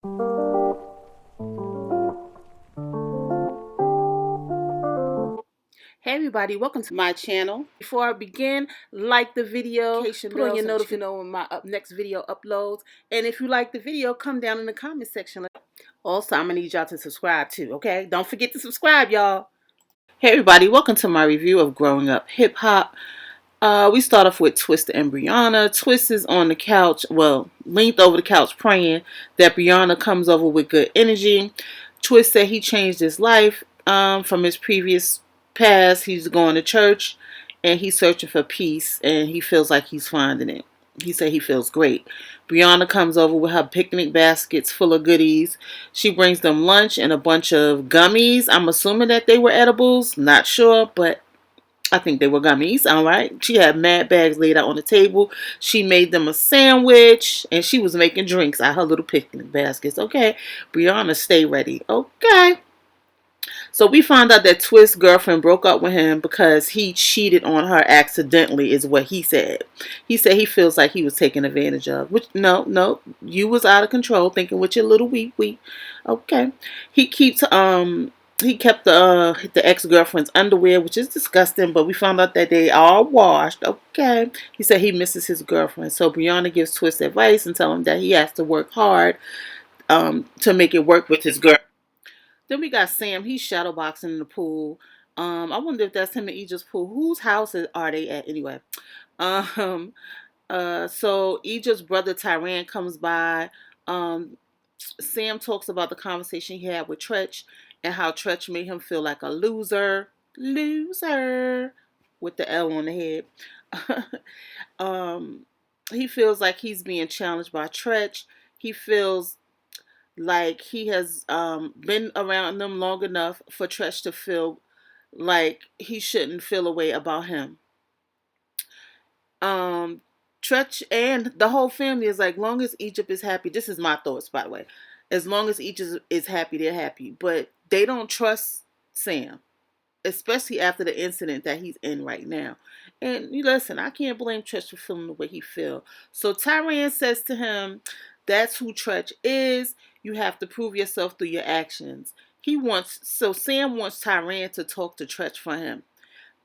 Hey everybody, welcome to my channel. Before I begin, like the video, put on your notification when my next video uploads. And if you like the video, come down in the comment section. Also, I'm gonna need y'all to subscribe too, okay? Don't forget to subscribe, y'all. Hey everybody, welcome to my review of Growing Up Hip Hop. We start off with Twista and Brianna. Twist is on the couch, well, leaned over the couch praying that Brianna comes over with good energy. Twist said he changed his life from his previous past. He's going to church and he's searching for peace and he feels like he's finding it. He said he feels great. Brianna comes over with her picnic baskets full of goodies. She brings them lunch and a bunch of gummies. I'm assuming that they were edibles. Not sure, but I think they were gummies, all right. She had mad bags laid out on the table. She made them a sandwich, and she was making drinks out her little picnic baskets. Okay, Brianna, stay ready. Okay. So we found out that Twist's girlfriend broke up with him because he cheated on her accidentally, is what he said. He said he feels like he was taken advantage of. Which, no, you was out of control, thinking with your little wee. Okay. He keeps he kept the ex-girlfriend's underwear, which is disgusting, but we found out that they are washed. Okay. He said he misses his girlfriend. So Brianna gives Twist advice and tell him that he has to work hard to make it work with his girl. Then we got Sam. He's shadowboxing in the pool. I wonder if that's him in Egypt's pool. Whose house are they at anyway? Um, so Egypt's brother Tyran comes by. Sam talks about the conversation he had with Tretch and how Tretch made him feel like a loser. Loser. With the L on the head. um, he feels like he's being challenged by Tretch. He feels like he has been around them long enough for Tretch to feel like he shouldn't feel a way about him. Um, Tretch and the whole family is like, long as Egypt is happy. This is my thoughts, by the way. As long as Egypt is happy, they're happy. But they don't trust Sam, especially after the incident that he's in right now. And you listen, I can't blame Tretch for feeling the way he feels. So Tyran says to him, that's who Tretch is. You have to prove yourself through your actions. Sam wants Tyran to talk to Tretch for him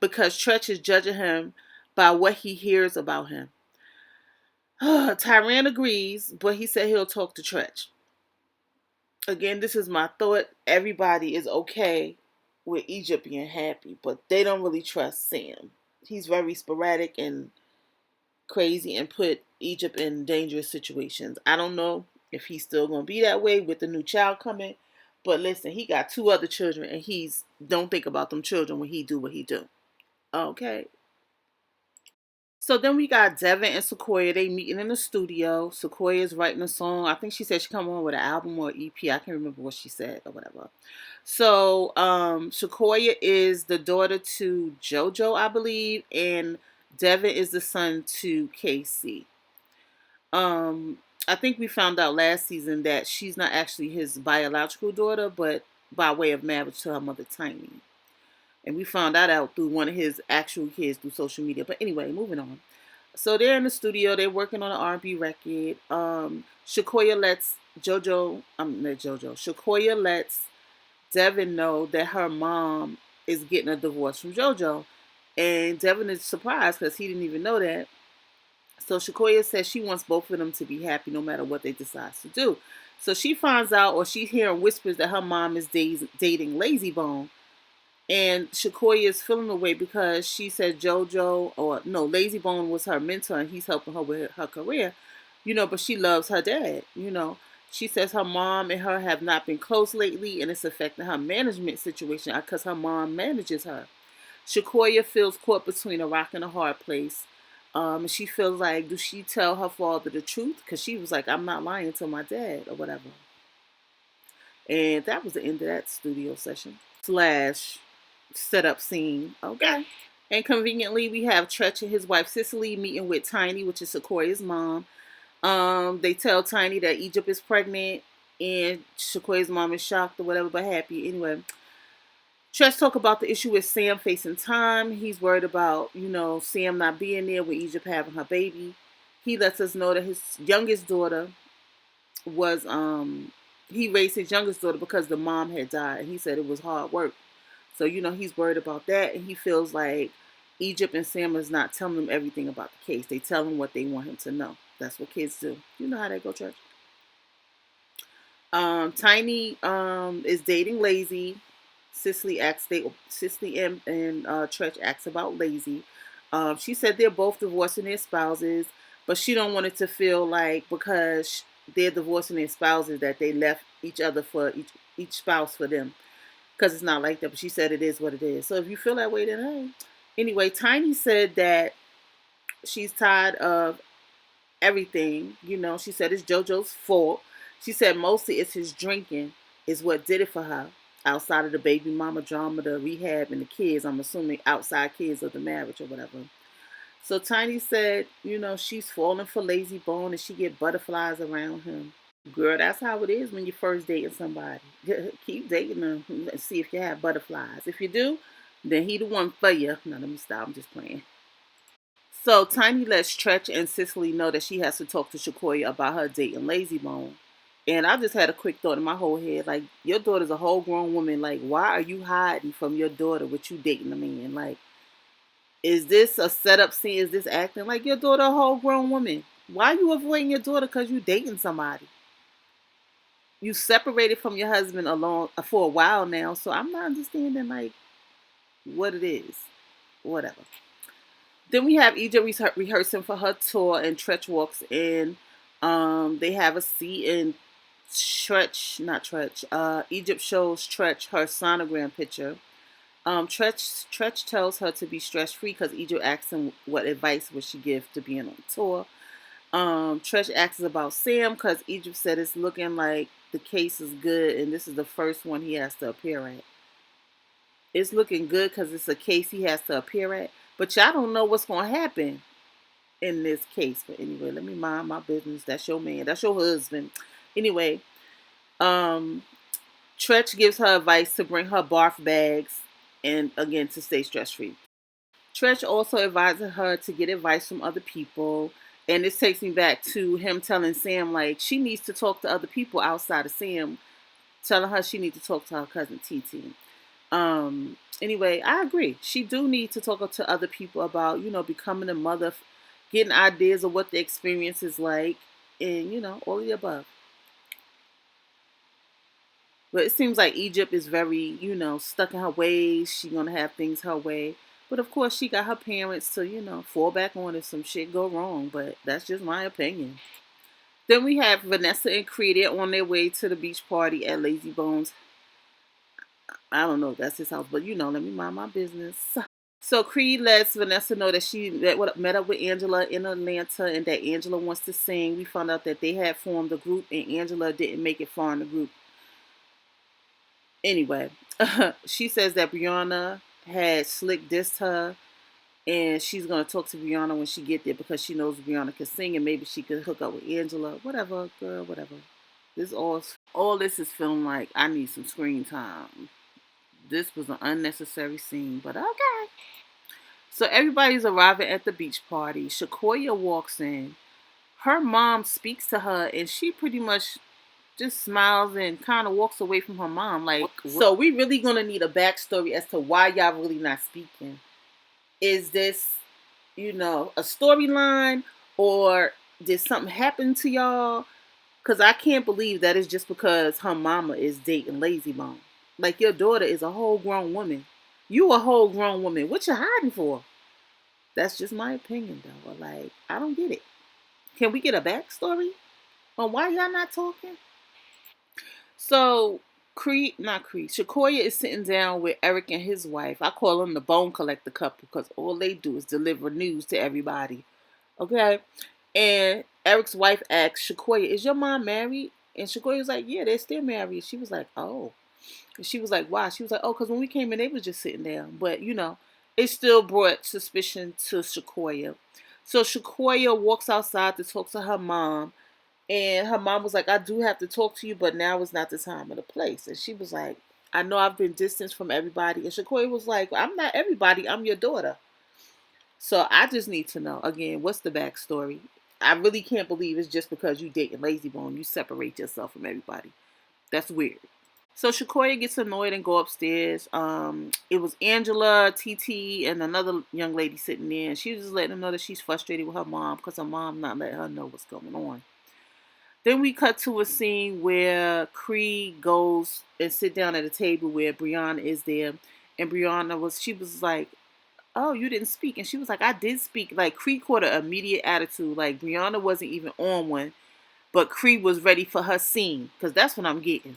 because Tretch is judging him by what he hears about him. Tyran agrees, but he said he'll talk to Tretch. Again, this is my thought. Everybody is okay with Egypt being happy, but they don't really trust Sam. He's very sporadic and crazy and put Egypt in dangerous situations. I don't know if he's still going to be that way with the new child coming, but listen, he got 2 other children and he's don't think about them children when he do what he do. Okay. So then we got Devin and Sequoia. They meeting in the studio. Sequoia's writing a song. I think she said she come on with an album or EP. I can't remember what she said or whatever. So Sequoia is the daughter to JoJo, I believe, and Devin is the son to Casey. I think we found out last season that she's not actually his biological daughter, but by way of marriage to her mother, Tiny. And we found that out through one of his actual kids through social media. But anyway, moving on. So they're in the studio. They're working on an R&B record. Sequoia lets Sequoia lets Devin know that her mom is getting a divorce from JoJo. And Devin is surprised because he didn't even know that. So Sequoia says she wants both of them to be happy no matter what they decide to do. So she finds out, or she's hearing whispers that her mom is dating Lazy Bone. And Sequoia is feeling away because she said Lazy Bone was her mentor and he's helping her with her career, but she loves her dad. She says her mom and her have not been close lately and it's affecting her management situation because her mom manages her. Sequoia feels caught between a rock and a hard place. And she feels like, do she tell her father the truth? Because she was like, I'm not lying to my dad or whatever. And that was the end of that studio session. Slash setup scene. Okay. And conveniently, we have Tretch and his wife Cicely meeting with Tiny, which is Sequoia's mom. They tell Tiny that Egypt is pregnant, and Sequoia's mom is shocked or whatever, but happy. Anyway, Tretch talk about the issue with Sam facing time. He's worried about, Sam not being there with Egypt having her baby. He lets us know that his youngest daughter was he raised his youngest daughter because the mom had died, and he said it was hard work. So, he's worried about that, and he feels like Egypt and Sam is not telling him everything about the case. They tell him what they want him to know. That's what kids do. You know how they go, church. Tiny is dating Lazy. Cicely and Tretch asks about Lazy. She said they're both divorcing their spouses, but she don't want it to feel like because they're divorcing their spouses that they left each other for each spouse for them, because it's not like that. But she said it is what it is. So if you feel that way, then hey. Anyway, Tiny said that she's tired of everything. She said it's JoJo's fault. She said mostly it's his drinking is what did it for her. Outside of the baby mama drama, the rehab, and the kids, I'm assuming outside kids of the marriage or whatever. So Tiny said, she's falling for Lazy Bone and she get butterflies around him. Girl, that's how it is when you're first dating somebody. Keep dating them and see if you have butterflies. If you do, then he the one for you. No, let me stop. I'm just playing. So Tiny lets Tretch and Cicely know that she has to talk to Shakoya about her dating Lazy Bone. And I just had a quick thought in my whole head, like, your daughter's a whole grown woman. Like, why are you hiding from your daughter with you dating a man? Like, is this a setup scene? Is this acting? Like, your daughter a whole grown woman. Why are you avoiding your daughter because you dating somebody? You separated from your husband alone for a while now, so I'm not understanding, like, what it is. Whatever. Then we have Egypt rehearsing for her tour, and Tretch walks in. They have a seat, and Egypt shows Tretch her sonogram picture. Tretch tells her to be stress free because Egypt asks him what advice would she give to being on tour. Tretch asks about Sam because Egypt said it's looking like the case is good, and this is the first one he has to appear at. It's looking good because it's a case he has to appear at, but y'all don't know what's going to happen in this case. But anyway, let me mind my business. That's your man. That's your husband. Anyway, Tretch gives her advice to bring her barf bags and, again, to stay stress free. Tretch also advises her to get advice from other people. And this takes me back to him telling Sam, like, she needs to talk to other people outside of Sam, telling her she needs to talk to her cousin TT. Anyway, I agree. She do need to talk to other people about, becoming a mother, getting ideas of what the experience is like, and, all of the above. But it seems like Egypt is very, stuck in her ways. She's going to have things her way. But of course, she got her parents to, fall back on if some shit go wrong. But that's just my opinion. Then we have Vanessa and Creed on their way to the beach party at Lazy Bones. I don't know if that's his house, but let me mind my business. So Creed lets Vanessa know that she met up with Angela in Atlanta and that Angela wants to sing. We found out that they had formed a group and Angela didn't make it far in the group. Anyway, she says that Brianna had slick dissed her and she's going to talk to Brianna when she get there because she knows Brianna can sing and maybe she could hook up with Angela. Whatever, girl, whatever. All this is feeling like I need some screen time. This was an unnecessary scene, but okay. So everybody's arriving at the beach party. Shakoya walks in. Her mom speaks to her, and she pretty much just smiles and kind of walks away from her mom. Like, so we really gonna need a backstory as to why y'all really not speaking. Is this, a storyline, or did something happen to y'all? Because I can't believe that it's just because her mama is dating Lazy Bone. Like, your daughter is a whole grown woman. You a whole grown woman. What you hiding for? That's just my opinion, though. Like, I don't get it. Can we get a backstory on why y'all not talking? So, Shakoya is sitting down with Eric and his wife. I call them the Bone Collector couple because all they do is deliver news to everybody. Okay? And Eric's wife asks Shakoya, is your mom married? And Shakoya was like, yeah, they're still married. She was like, oh. And she was like, why? She was like, oh, because when we came in, they was just sitting down. But, it still brought suspicion to Shakoya. So Shakoya walks outside to talk to her mom. And her mom was like, I do have to talk to you, but now is not the time or the place. And she was like, I know I've been distanced from everybody. And Shakoya was like, I'm not everybody. I'm your daughter. So I just need to know, again, what's the backstory? I really can't believe it's just because you dating Lazy Bone, you separate yourself from everybody. That's weird. So Shakoya gets annoyed and go upstairs. It was Angela, TT, and another young lady sitting there. And she was just letting them know that she's frustrated with her mom because her mom not letting her know what's going on. Then we cut to a scene where Cree goes and sit down at a table where Brianna is there. And she was like, oh, you didn't speak. And she was like, I did speak. Like, Cree caught an immediate attitude. Like, Brianna wasn't even on one. But Cree was ready for her scene. Because that's what I'm getting.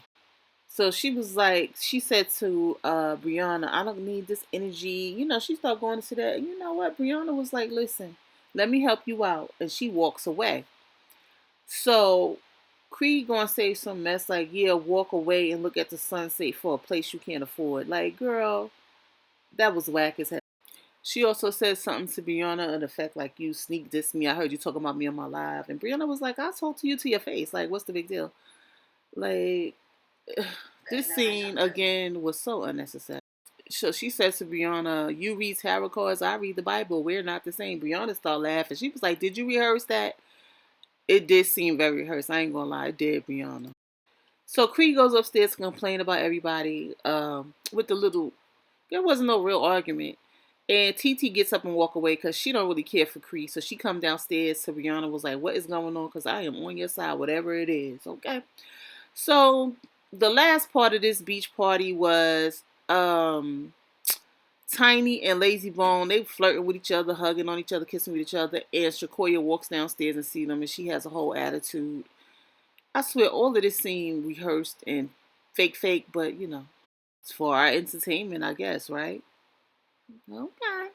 So she was like, she said to Brianna, I don't need this energy. You know, she started going into that. You know what? Brianna was like, listen, let me help you out. And she walks away. So Creed gonna say some mess like, yeah, walk away and look at the sunset for a place you can't afford. Like, girl, that was whack as hell. She also said something to Brianna in effect like, you sneak diss me. I heard you talking about me on my live. And Brianna was like, I told to you to your face. Like, what's the big deal? Like, this scene again was so unnecessary. So she says to Brianna, you read tarot cards, I read the Bible. We're not the same. Brianna started laughing. She was like, did you rehearse that? It did seem very rehearsed. I ain't gonna lie. It did, Brianna. So Cree goes upstairs to complain about everybody with the little, there wasn't no real argument. And TT gets up and walk away because she don't really care for Cree. So she come downstairs to Brianna, was like, what is going on? Because I am on your side, whatever it is. Okay. So the last part of this beach party was Tiny and Lazy Bone. They flirting with each other, hugging on each other, kissing with each other. And Shakoya walks downstairs and sees them, and she has a whole attitude. I swear, all of this seemed rehearsed and fake, but you know, it's for our entertainment, I guess, right? Okay.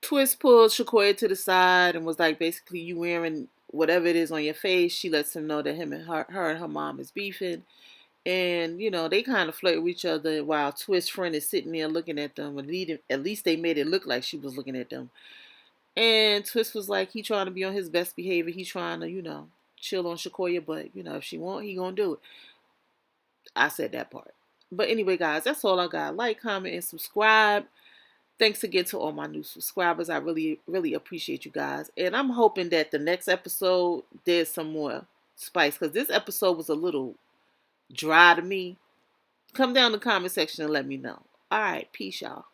Twist pulls Shakoya to the side and was like, basically, you wearing whatever it is on your face. She lets him know that her and her mom is beefing. And, you know, they kind of flirt with each other while Twist's friend is sitting there looking at them. At least they made it look like she was looking at them. And Twist was like, he trying to be on his best behavior. He trying to, you know, chill on Shakoya. But, you know, if she want, he gonna do it. I said that part. But anyway, guys, that's all I got. Like, comment, and subscribe. Thanks again to all my new subscribers. I really, really appreciate you guys. And I'm hoping that the next episode, there's some more spice. Because this episode was a little dry to me. Come down in the comment section and let me know. All right. Peace, y'all.